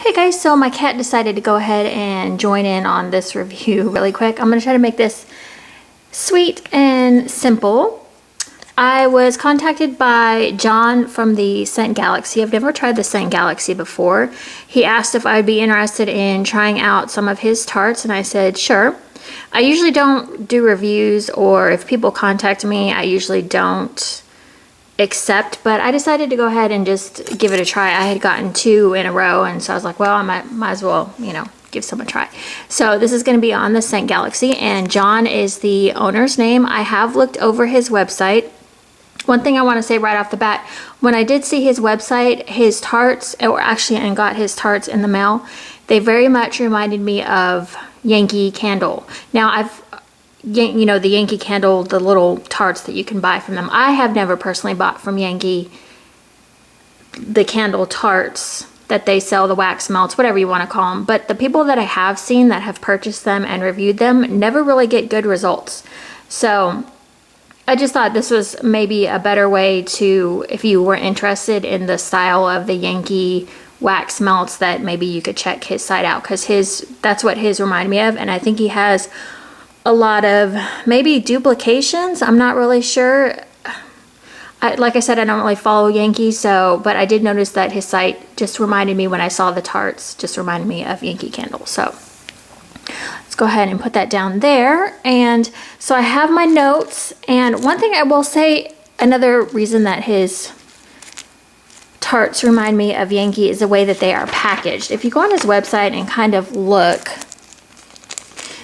Okay guys, so my cat decided to go ahead and join in on this review really quick. I'm going to try to make this sweet and simple. I was contacted by John from the Scent Galaxy. I've never tried the Scent Galaxy before. He asked if I'd be interested in trying out some of his tarts, and I said sure. I usually don't do reviews, or if people contact me, I usually don't accept, but I decided to go ahead and just give it a try. I had gotten 2 in a row, and so I was like, well, I might as well, you know, give some a try. So this is going to be on the Scent Galaxy, and John is the owner's name. I have looked over his website. One thing I want to say right off the bat, when I did see his website, his tarts, or actually, and got his tarts in the mail, they very much reminded me of Yankee Candle. Now, you know, the Yankee Candle, the little tarts that you can buy from them. I have never personally bought from Yankee the candle tarts that they sell, the wax melts, whatever you want to call them. But the people that I have seen that have purchased them and reviewed them never really get good results. So I just thought this was maybe a better way to, if you were interested in the style of the Yankee wax melts, that maybe you could check his site out, because that's what his reminded me of. And I think he has a lot of maybe duplications. I'm not really sure. Like I said, I don't really follow Yankee, but I did notice that his site just reminded me, when I saw the tarts, just reminded me of Yankee Candle. So let's go ahead and put that down there. And so I have my notes, and one thing I will say, another reason that his tarts remind me of Yankee is the way that they are packaged. If you go on his website and kind of look,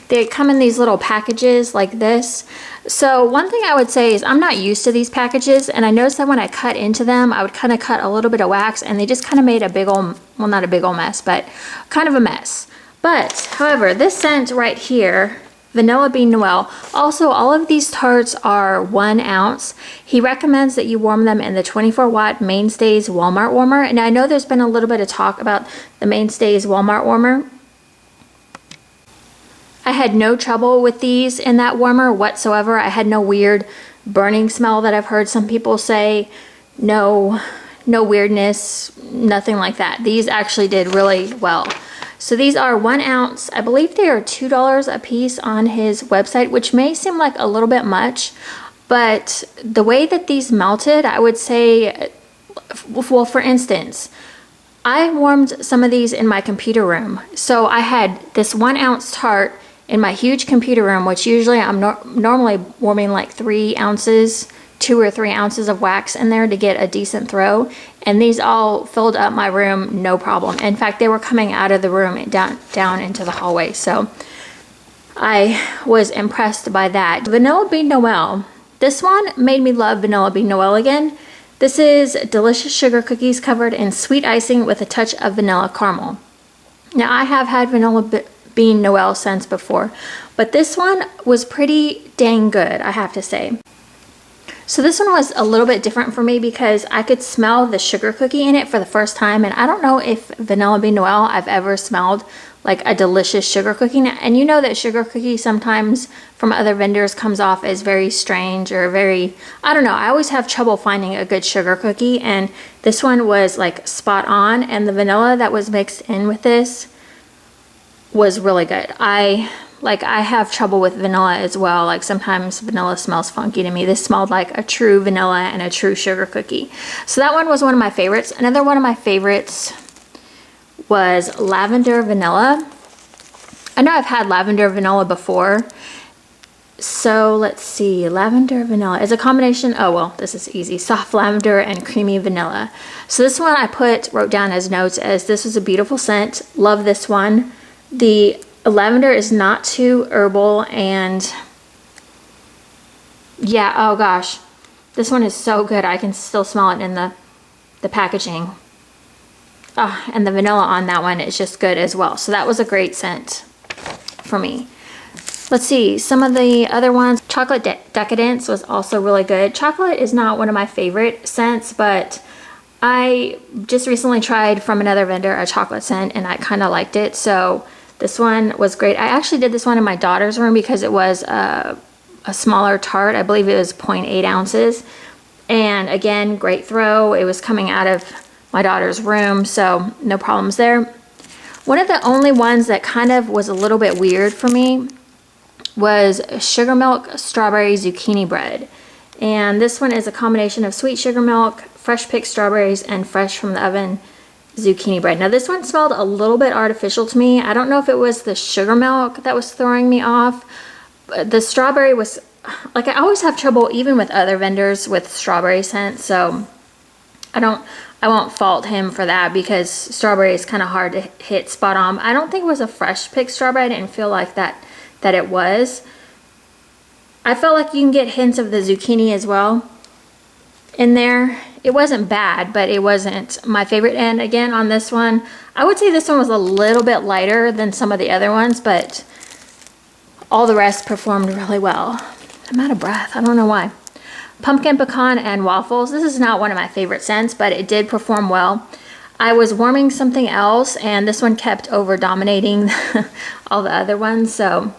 they come in these little packages like this. So one thing I would say is I'm not used to these packages, and I noticed that when I cut into them, I would kind of cut a little bit of wax, and they just kind of made a big old, well, not a big old mess, but kind of a mess. But however, this scent right here, Vanilla Bean Noel, also all of these tarts are 1 ounce. He recommends that you warm them in the 24-watt Mainstays Walmart warmer. And I know there's been a little bit of talk about the Mainstays Walmart warmer. I had no trouble with these in that warmer whatsoever. I had no weird burning smell that I've heard some people say. No weirdness, nothing like that. These actually did really well. So these are 1 ounce. I believe they are $2 a piece on his website, which may seem like a little bit much, but the way that these melted, I would say, well, for instance, I warmed some of these in my computer room. So I had this 1 ounce tart in my huge computer room, which usually I'm normally warming like 3 ounces, 2 or 3 ounces of wax in there to get a decent throw. And these all filled up my room, no problem. In fact, they were coming out of the room and down into the hallway. So I was impressed by that. Vanilla Bean Noel. This one made me love Vanilla Bean Noel again. This is delicious sugar cookies covered in sweet icing with a touch of vanilla caramel. Now, I have had Vanilla Bean Noel scents before, but this one was pretty dang good, I have to say. So this one was a little bit different for me because I could smell the sugar cookie in it for the first time, and I don't know if Vanilla Bean Noel I've ever smelled like a delicious sugar cookie. And you know that sugar cookie sometimes from other vendors comes off as very strange or very, I don't know, I always have trouble finding a good sugar cookie, and this one was like spot on, and the vanilla that was mixed in with this was really good. I have trouble with vanilla as well. Like sometimes vanilla smells funky to me. This smelled like a true vanilla and a true sugar cookie. So that one was one of my favorites. Another one of my favorites was Lavender Vanilla. I know I've had Lavender Vanilla before. So let's see, Lavender Vanilla is a combination, oh well, this is easy, soft lavender and creamy vanilla. So this one I wrote down as notes as this was a beautiful scent. Love this one. The lavender is not too herbal, and yeah, oh gosh, this one is so good. I can still smell it in the packaging. Oh, and the vanilla on that one is just good as well. So that was a great scent for me. Let's see, some of the other ones. Chocolate Decadence was also really good. Chocolate is not one of my favorite scents, but I just recently tried from another vendor a chocolate scent, and I kind of liked it. So this one was great. I actually did this one in my daughter's room because it was a smaller tart. I believe it was 0.8 ounces. And again, great throw. It was coming out of my daughter's room, so no problems there. One of the only ones that kind of was a little bit weird for me was sugar milk strawberry zucchini bread. And this one is a combination of sweet sugar milk, fresh picked strawberries, and fresh from the oven zucchini bread. Now this one smelled a little bit artificial to me. I don't know if it was the sugar milk that was throwing me off. The strawberry was, like, I always have trouble even with other vendors with strawberry scent, so I won't fault him for that, because strawberry is kind of hard to hit spot on. I don't think it was a fresh picked strawberry. I didn't feel like that it was. I felt like you can get hints of the zucchini as well in there. It wasn't bad, but it wasn't my favorite. And again, on this one, I would say this one was a little bit lighter than some of the other ones, but all the rest performed really well. I'm out of breath. I don't know why. Pumpkin pecan and waffles. This is not one of my favorite scents, but it did perform well. I was warming something else, and this one kept over dominating all the other ones. So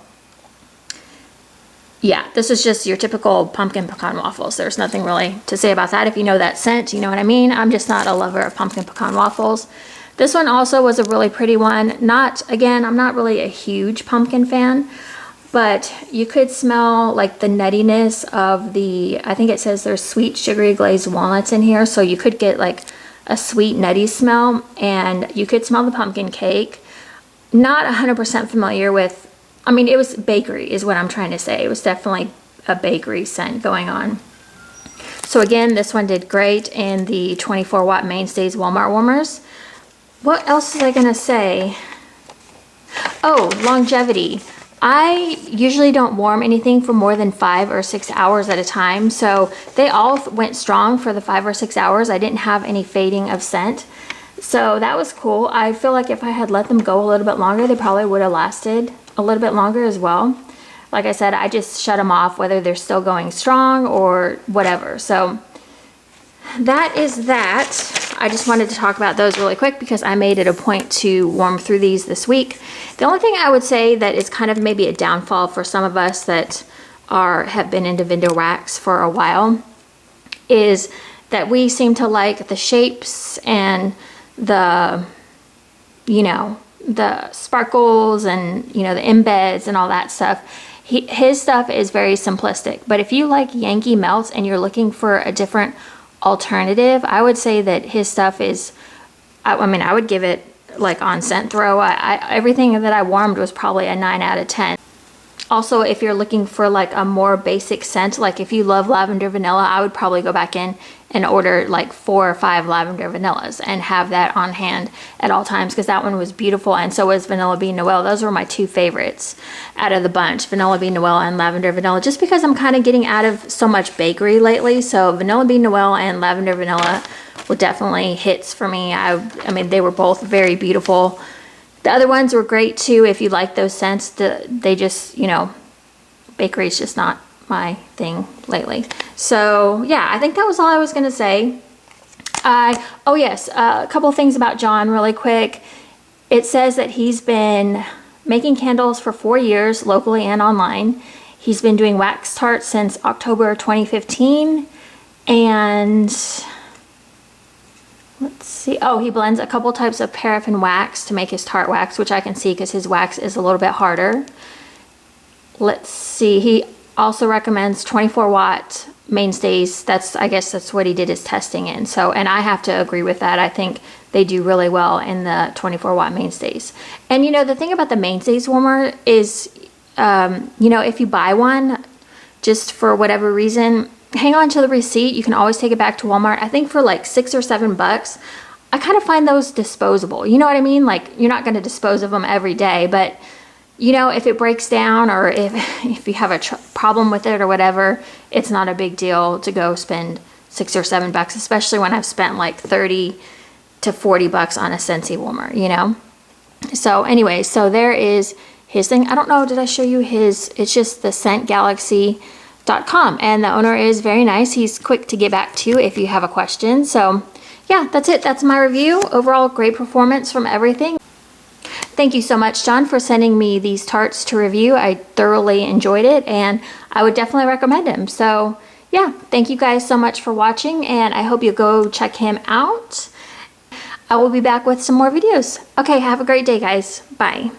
yeah, this is just your typical pumpkin pecan waffles. There's nothing really to say about that. If you know that scent, you know what I mean. I'm just not a lover of pumpkin pecan waffles. This one also was a really pretty one. Again, I'm not really a huge pumpkin fan, but you could smell like the nuttiness of the, I think it says there's sweet sugary glazed walnuts in here. So you could get like a sweet nutty smell, and you could smell the pumpkin cake. Not 100% familiar with, I mean, it was bakery is what I'm trying to say. It was definitely a bakery scent going on. So again, this one did great in the 24 watt Mainstays Walmart warmers. What else was I gonna say? Oh, longevity. I usually don't warm anything for more than 5 or 6 hours at a time. So they all went strong for the 5 or 6 hours. I didn't have any fading of scent. So that was cool. I feel like if I had let them go a little bit longer, they probably would have lasted a little bit longer as well. Like I said, I just shut them off whether they're still going strong or whatever. So that is that. I just wanted to talk about those really quick because I made it a point to warm through these this week. The only thing I would say that is kind of maybe a downfall for some of us that have been into window wax for a while is that we seem to like the shapes and the, you know, the sparkles and, you know, the embeds and all that stuff. His stuff is very simplistic, but if you like Yankee melts and you're looking for a different alternative, I would say that his stuff is, I mean, I would give it, like, on scent throw, everything that I warmed was probably a 9 out of 10. Also, if you're looking for like a more basic scent, like if you love lavender vanilla, I would probably go back in and order like 4 or 5 lavender vanillas and have that on hand at all times, because that one was beautiful, and so was Vanilla Bean Noel. Those were my 2 favorites out of the bunch, Vanilla Bean Noel and Lavender Vanilla, just because I'm kind of getting out of so much bakery lately. So Vanilla Bean Noel and Lavender Vanilla were definitely hits for me. I mean, they were both very beautiful. The other ones were great too if you like those scents. They just, you know, bakery is just not my thing lately. So yeah, I think that was all I was going to say. Oh yes, a couple things about John really quick. It says that he's been making candles for 4 years locally and online. He's been doing wax tarts since October 2015, and let's see. Oh, he blends a couple types of paraffin wax to make his tart wax, which I can see because his wax is a little bit harder. Let's see. He also recommends 24 watt Mainstays. I guess that's what he did his testing in. So, and I have to agree with that. I think they do really well in the 24 watt Mainstays. And you know, the thing about the Mainstays warmer is, you know, if you buy one just for whatever reason, hang on to the receipt. You can always take it back to Walmart. I think for like $6 or $7. I kind of find those disposable. You know what I mean? Like, you're not going to dispose of them every day, but you know, if it breaks down or if you have a problem with it or whatever, it's not a big deal to go spend $6 or $7, especially when I've spent like 30 to 40 bucks on a Scentsy warmer, you know? So anyway, so there is his thing. I don't know, did I show you his? It's just the scentgalaxy.com, and the owner is very nice. He's quick to get back to you if you have a question. So yeah, that's it. That's my review. Overall, great performance from everything. Thank you so much, John, for sending me these tarts to review. I thoroughly enjoyed it, and I would definitely recommend him. So yeah, thank you guys so much for watching, and I hope you go check him out. I will be back with some more videos. Okay, have a great day, guys. Bye.